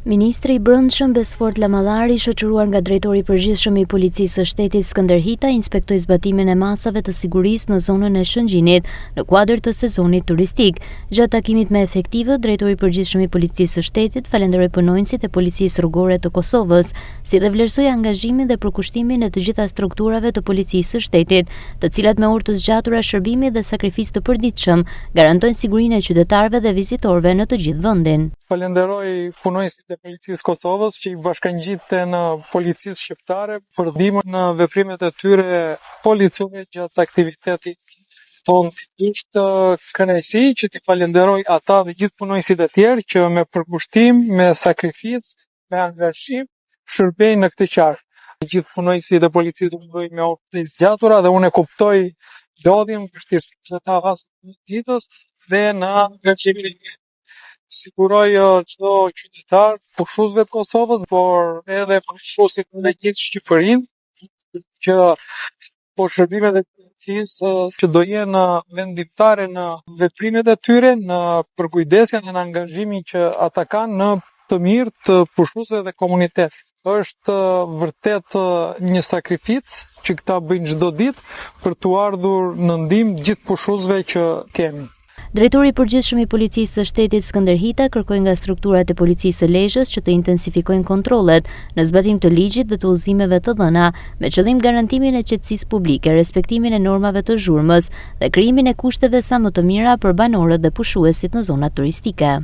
Ministri i Brendshëm Besfort Lamallari, shoqëruar nga drejtori i përgjithshëm i Policisë së Shtetit Skënder Hita, inspektoi zbatimin e masave të sigurisë në zonën e Shëngjinit në kuadër të sezonit turistik. Gjatë takimit me efektivët, drejtori i përgjithshëm i Policisë së Shtetit falenderoi punonjësit e Policisë Rrugore të Kosovës, si dhe vlerësoi angazhimin dhe përkushtimin e të gjitha strukturave të Policisë së Shtetit, të cilat me orë të zgjatura shërbimi dhe sakrificë të përditshëm garantojnë sigurinë e qytetarëve dhe vizitorëve në të gjithë vendin. Falenderoj punonjësit e Policisë Kosovës që i bashkangjiten në Policisë Shqiptare për ndihmën në veprimet e tyre policore gjatë aktivitetit tonë. Ishte kënaqësi që t'i falenderoj ata dhe gjithë punonjësit e tjerë që me përkushtim, me sakrificë, me angazhim shërbejnë në këtë qark. Gjithë punonjësit e policisë punojnë me orë të zgjatura dhe unë e kuptoj lodhjen, vështirësinë që ata hasin ditës dhe në angazhimin e siguroj çdo qytetar, pushuesve të Kosovës, por edhe pushuesit në gjithë Shqipërinë, që po shërbimet e policisë që do jenë vendimtare në veprimet e tyre, në përkujdesjen dhe në angazhimin që ata kanë në të mirë të pushuesve dhe komunitetit. Është vërtet një sakrificë që këta bëjnë çdo ditë për t'u ardhur në ndihmë gjithë pushuesve që kemi. Drejtori i përgjithshëm i Policisë së Shtetit Skënder Hita kërkoi nga strukturat e Policisë së Lezhës që të intensifikojnë kontrollet në zbatim të ligjit dhe të udhëzimeve të dhëna, me qëllim garantimin e qetësisë publike, respektimin e normave të zhurmës dhe krijimin e kushteve sa më të mira për banorët dhe pushuesit në zonat turistike.